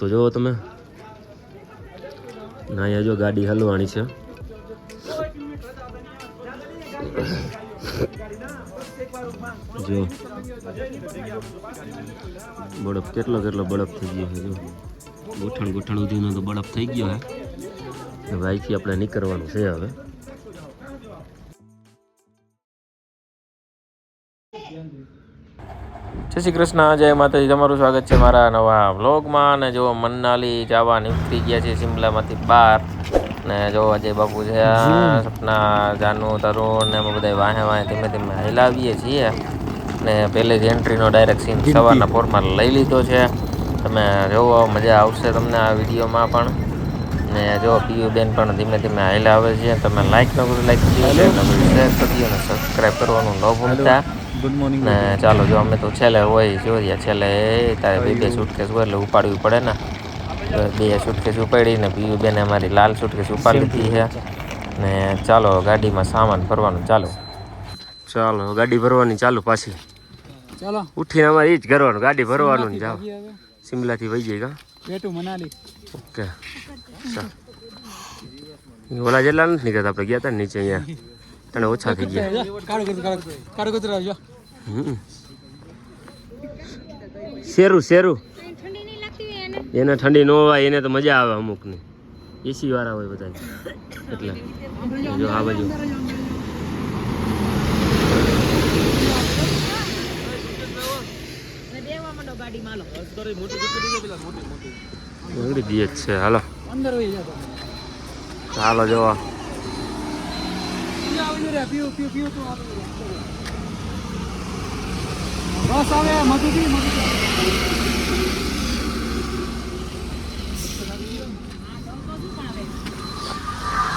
તો જો તમે ના અહીંયા જો ગાડી હલવાની છે. જો બરફ કેટલો બરફ થઈ ગયો છે. જો ગુઠણ સુધીનો તો બરફ થઈ ગયો હે. ભાઈથી આપણે નીકળવાનું છે હવે. જય શ્રી કૃષ્ણ, જય માતાજી. તમારું સ્વાગત છે મારા નવા વ્લોગમાં. અને જો મનાલી જવા નીકળી ગયા છે શિમલામાંથી બહાર. ને જો અજય બાપુ છે, સપના, જાનુ, તરુણ ને અમે બધા વાહે ધીમે ધીમે હલાવીએ છીએ. ને પહેલેથી એન્ટ્રીનો ડાયરેક્ટ સીન સવારના પોરમાં લઈ લીધો છે. તમે જોવો, મજા આવશે તમને આ વિડીયોમાં પણ. ને જો પીયુ બેન પણ ધીમે ધીમે હલાવે છે. તમે લાઈક ન કરો, લાઈક કરી શેર કરી અને સબસ્ક્રાઈબ કરવાનું ન ભૂલતા. Good morning. ને ચાલો, જો અમે તો છેલ્લે હોય જોઈએ, છેલ્લે તારે બે સુટકેસ હોય એટલે ઉપાડવી પડે ને. બે સુટકેસ ઉપાડીને પીયુ બેન અમારી લાલ સુટકેસ ઉપાડી લીધી છે. ને ચાલો ગાડીમાં સામાન ભરવાનું ચાલો. ગાડી ભરવાની ચાલુ પાછી. ચાલો ઉઠીને અમારે એ જ કરવાનું, ગાડી ભરવાનું જાઓ. શિમલાથી વહી જાય કા બેટું મનાલી. ઓકે, ઓલા જેટલા નથી નીકળતા. આપણે ગયા હતા ને નીચે, અહીંયા તને ઓછા થઈ ગયા. શેરું એને ઠંડી ન હોય, એને તો મજા આવે. અમુકને એસી વાળા હોય બધા, એટલે જો આ બાજુ દે જ છે. હાલો ચાલો જોવા.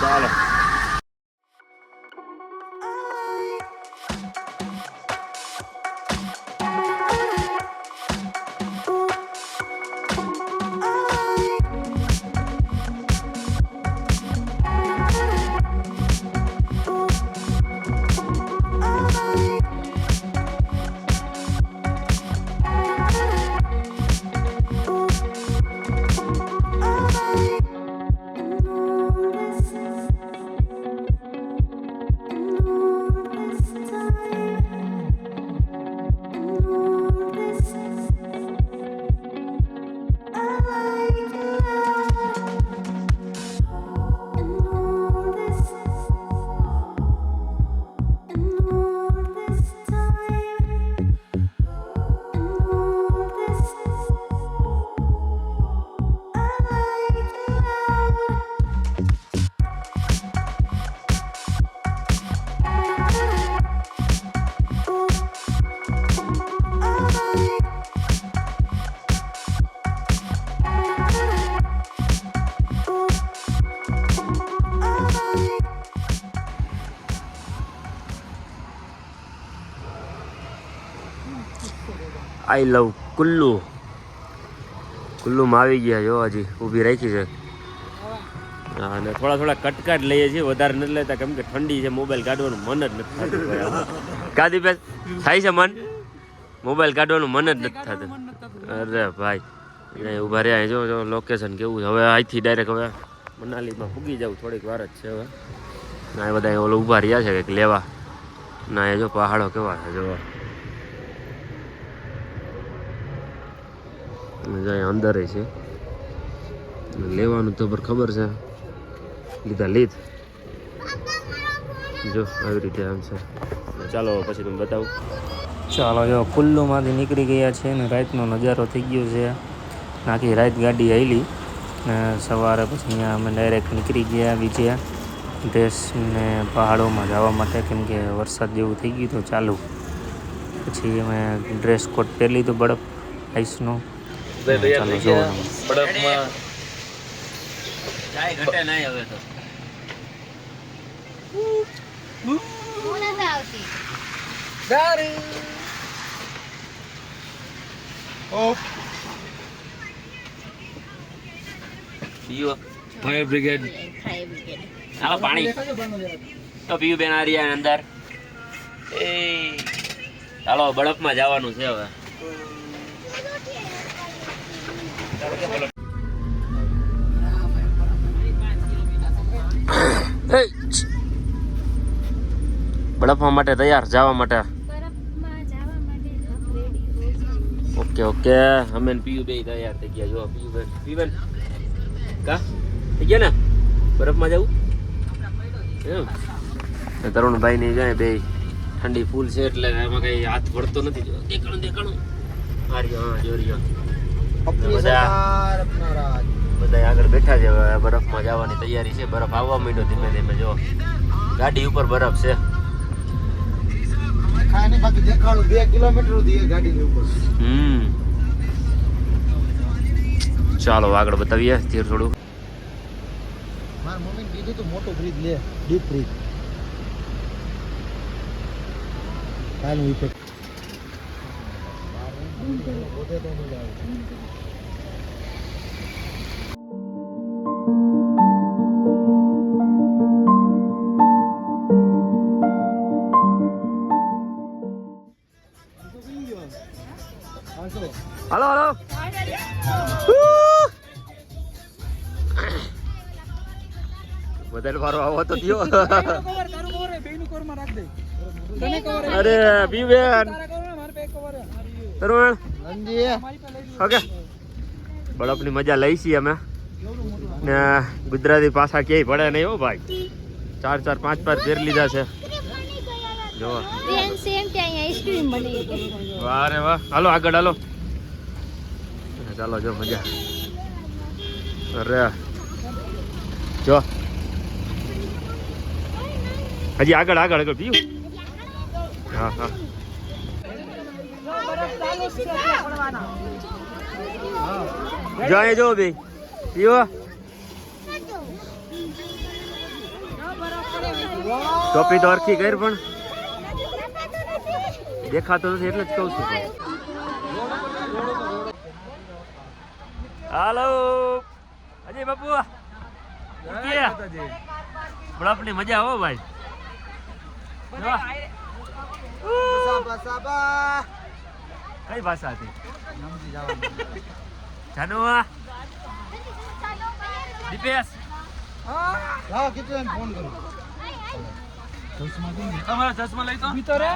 ચાલો આઈ લવ કુલ્લુમાં આવી ગયા. જો હજી ઊભી રાખી છે. અને થોડા કટકાટ લઈએ છીએ, વધારે નથી લેતા, કેમ કે ઠંડી છે. મોબાઈલ કાઢવાનું મન જ નથી થતું. કાદી બેસ થાય છે મન, મોબાઈલ કાઢવાનું મન જ નથી થતું. અરે ભાઈ ઊભા રહ્યા. જો લોકેશન કેવું છે. હવે અહીંથી ડાયરેક્ટ હવે મનાલીમાં પૂગી જવું, થોડીક વાર જ છે હવે. ના એ બધા ઓલો ઊભા રહ્યા છે કંઈક લેવા. ના એ જો પહાડો કેવા છે જોવા. અંદર છે લેવાનું તો ખબર છે. લીધ જો આવી રીતે આમ છે. ચાલો પછી તમને બતાવું. ચાલો જો કુલ્લુમાંથી નીકળી ગયા છે ને રાતનો નજારો થઈ ગયો છે. આખી રાત ગાડી હાલી ને સવારે પછી અહીંયા અમે ડાયરેક્ટ નીકળી ગયા બીજે ડ્રેસને પહાડોમાં જવા માટે, કેમ કે વરસાદ જેવું થઈ ગયું તો ચાલુ. પછી અમે ડ્રેસ કોટ પહેરી લીધો બરફ આઈસનો. ચાલો જો બરફમાં ચાય ઘટે નહીં હવે તો. ફાયર બ્રિગેડ ચાલો પાણી તો પીયું બેન આ રહ્યા અંદર. એ ચાલો બરફમાં જવાનું છે હવે. બરફમાં માટે તૈયાર જવા માટે. બરફમાં જવા માટે રેડી ઓકે ઓકે અમે પીયુ બે તૈયાર થઈ ગયા. જો પીયુબેન કા થઈ ગયા ને બરફમાં જવું એમ. તરુણભાઈ ની જાય બે ઠંડી ફૂલ છે એટલે એમાં કઈ હાથ વળતો નથી. જો દેખાણું હાર્યો હા જોરિયો બધા આગળ બેઠા છે. હવે બરફમાં જવાની તૈયારી છે. બરફ આવવા માંડ્યો ધીમે ધીમે. જો ગાડી ઉપર બરફ છે. બાકી દેખાડું 2 કિલોમીટર સુધી ગાડી ઉપર. ચાલો આગળ બતાવીએ ધીરે થોડું. મારા મમ્મીને કીધું તો મોટું ફ્રીજ લે, ડીપ ફ્રીજ. કાલનું ઇફેક્ટ પોતે તો મજા આવે. હાલો હાલો બધાને મારો આવો તો થયો. અરે પીયુબેન તરુણ ઓકે બરફની મજા લઈ છીએ અમે ને ગુજરાતી પાછા ક્યાંય પડે નહીં હો ભાઈ. 4 5 ફેર લીધા છે. જો સેમ ત્યાં આઈસ્ક્રીમ બની ગઈ. વાહ રે વાહ. હાલો આગળ હાલો. ચાલો જો મજા. અરે જો હજી આગળ પીયું. હા હા જો અહીંયા જો બે પીવો. ટોપી તો હરખી કર પણ દેખાતો નથી એટલે જ કહું છું. હાલો અજય બાપુ બરફની મજા આવો ભાઈ. કઈ ભાષા હતી જાનુ દીપેશ હા કીધું એમ ફોન કરો. તમારા ચશ્મા લઈ તો ભીતરે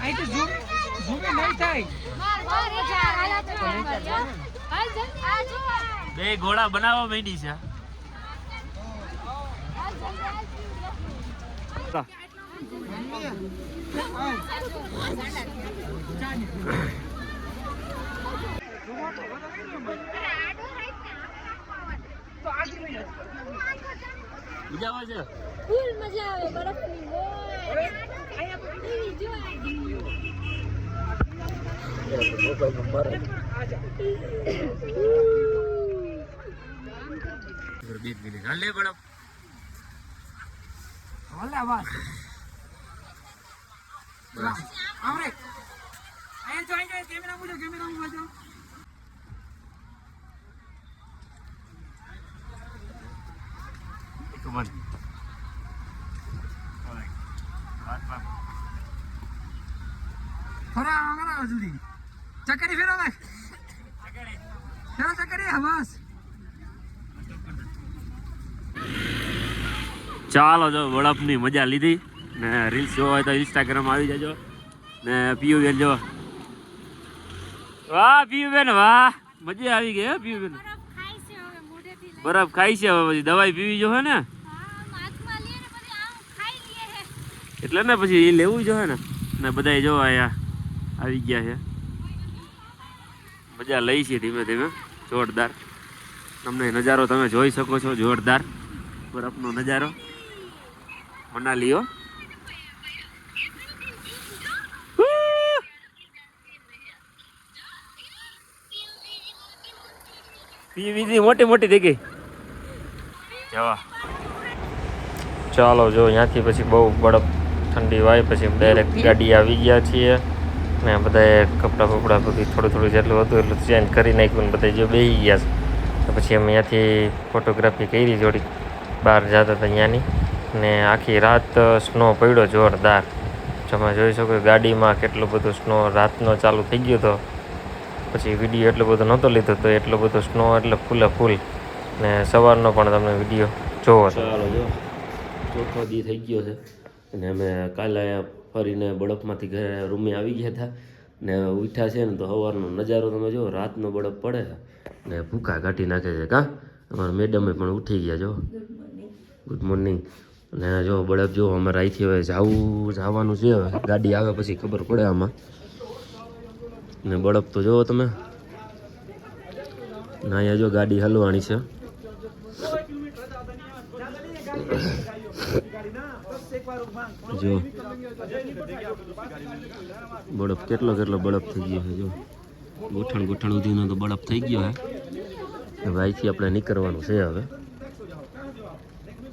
આઈ તો ઝૂમ નહીં થાય. બે ઘોડા બનાવવા માંડી છે. મજા આવે છે. ફૂલ મજા આવે બરફની. ચકરી ફેરો ભાઈ. ફેરો ચકરી બસ. ચાલો જો બરફની મજા લીધી ને રીલ્સ જોવા હોય તો ઇન્સ્ટાગ્રામ આવી જજો ને પીયુબેન જો વાહ પીયુબેન વાહ મજા આવી ગઈ હે પીયુબેન. બરફ ખાઈ છે હવે પછી દવાઈ પીવી જો હે ને એટલે ને પછી એ લેવું જો હે ને બધા જો અહીંયા આવી ગયા છે. મજા લઈ છે ધીમે ધીમે જોરદાર. તમને નજારો તમે જોઈ શકો છો જોરદાર બરફનો નજારો મનાલી હો. પીવી મોટી મોટી થઈ ગઈ જવા. ચાલો જો અહીંયાથી પછી બહુ બરફ ઠંડી વાય પછી ડાયરેક્ટ ગાડી આવી ગયા છીએ ને બધાએ કપડાં બપડા બધી થોડું જેટલું હતું એટલું ચેન્જ કરી નાખ્યું ને બધા જો બેસી ગયા છે. પછી અમે અહીંયાથી ફોટોગ્રાફી કરી જોડી બહાર જતા હતા અહીંયાની ને આખી રાત સ્નો પડ્યો જોરદાર. તમે જોઈ શકો ગાડીમાં કેટલું બધું સ્નો રાતનો ચાલુ થઈ ગયો હતો. પછી વિડીયો એટલો બધો નહોતો લીધો તો એટલો બધો સ્નો એટલે ફૂલે ફૂલ ને સવારનો પણ તમને વિડીયો જોવો ચાલો જો ચોથો દી થઈ ગયો છે અને અમે કાલે ફરીને બળફમાંથી ઘરે રૂમે આવી ગયા હતા ને ઉઠ્યા છે ને તો સવારનો નજારો તમે જો રાતનો બળફ પડે ને ભૂકા કાઢી નાખે છે કાં અમારા મેડમે પણ ઉઠી ગયા જો ગુડ મોર્નિંગ અને જો બળફ જો અમારે અહીંથી હવે જવાનું છે હવે ગાડી આવે પછી ખબર પડે આમાં ને બળફ તો જુઓ તમે ને અહીંયા જો ગાડી હલવાની છે જો બળફ કેટલો બળફ થઈ ગયો છે જો ગોઠણ સુધીનો તો બળફ થઈ ગયો હે હવે અહીંથી આપણે નીકળવાનું છે હવે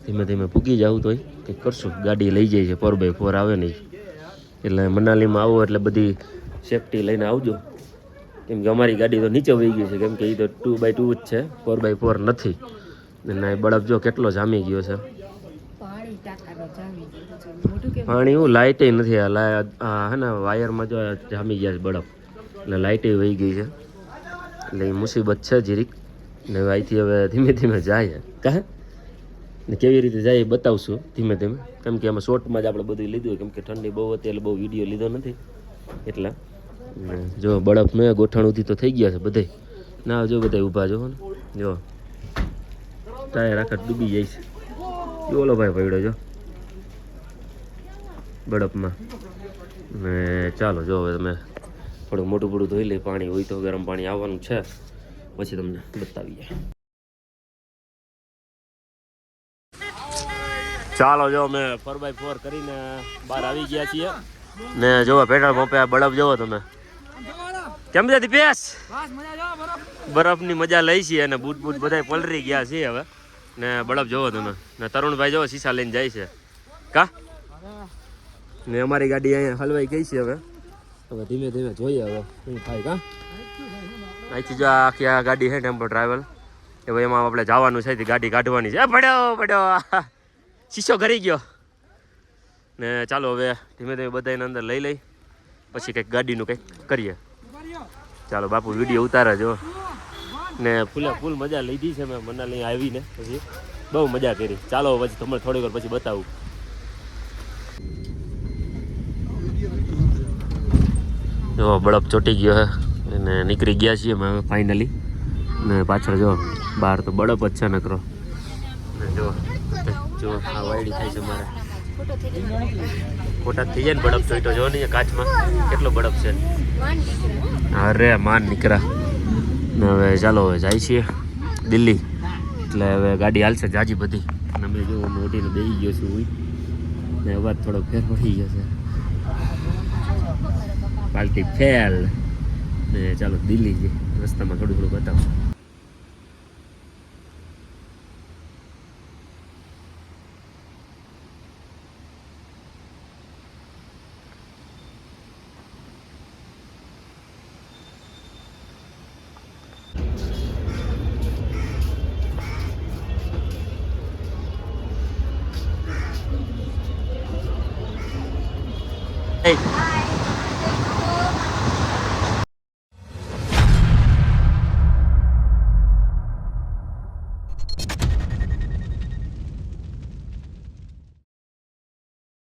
ધીમે ધીમે પૂગી જવું તોય કંઈક કરશું ગાડી લઈ જાય છે 4x4 આવે નહીં એટલે મનાલીમાં આવો એટલે બધી સેફટી લઈને આવજો કેમ કે અમારી ગાડી તો નીચે વહી ગઈ છે કેમ કે એ તો 2x2 જ છે 4x4 નથી અને બળફ જો કેટલો જામી ગયો છે પાણી હું લાઇટે નથી હે ને વાયરમાં જો જામી ગયા છે બળફ એટલે લાઇટે વહી ગઈ છે એટલે એ મુસીબત છે જીરીક ને અહીંથી હવે ધીમે ધીમે જાય કાં ને કેવી રીતે જાય એ બતાવશું ધીમે ધીમે કેમ કે આમાં શોર્ટમાં જ આપણે બધું લીધું હોય કેમ કે ઠંડી બહુ હતી એટલે બહુ વિડીયો લીધો નથી એટલા જો બળફ મેં ગોઠણ ઉધી તો થઈ ગયા છે બધે ના જો બધા ઊભા જો ને જો ટાયર આખા ડૂબી જાય છે ઓલો ભાઈ પડ્યો જો બળફમાં ને ચાલો જો હવે તમે થોડું મોટું ધોઈ લઈ પાણી હોય તો ગરમ પાણી આવવાનું છે પછી તમને બતાવીએ ચાલો જો અમે 4x4 કરીને બહાર આવી ગયા છીએ ને જોવો પેટ્રોલ પંપે આ બળફ જોવો તમે કેમ છે દીપેશ બરફની મજા લઈ છીએ અને બૂટ બધા પલરી ગયા છે હવે ને બળફ જોવો તમે ને તરુણભાઈ જોવો શીશા લઈને જાય છે કા ને અમારી ગાડી અહીંયા હલવાઈ ગઈ છે હવે ધીમે ધીમે જોઈએ હવે શું થાય કા અહીંથી જો આખી આ ગાડી છે ટેમ્પો ટ્રાવેલ હવે એમાં આપણે જવાનું છે ગાડી કાઢવાની છે પડ્યો શીશો ઘરી ગયો ને ચાલો હવે ધીમે ધીમે બધાને અંદર લઈ પછી કંઈક ગાડીનું કંઈક કરીએ ચાલો બાપુ વિડીયો ઉતારે જો ને ફૂલ મજા લીધી છે મેં મનાલી આવીને પછી બહુ મજા કરી ચાલો પછી તમને થોડીક વાર પછી બતાવું જો બળફ ચોટી ગયો હે અને નીકળી ગયા છીએ અમે ફાઇનલી ને પાછળ જો બહાર તો બળફ જ છે નકરો ને જો આ વાયડી થાય છે મારે ફોટા થઈ જાય ને બળફ જોઈ તો જો ને કાચમાં કેટલો બળફ છે અરે માન નીકળ્યા ને હવે ચાલો હવે જાય છીએ દિલ્હી એટલે હવે ગાડી હાલશે જાજી બધી અને અમે જો મોટીને બેસી ગયો છું ને અવાજ થોડો ફેર પડી ગયો છે પાલટી ફેલ ને ચાલો દિલ્હી જઈએ રસ્તામાં થોડું બતાવશું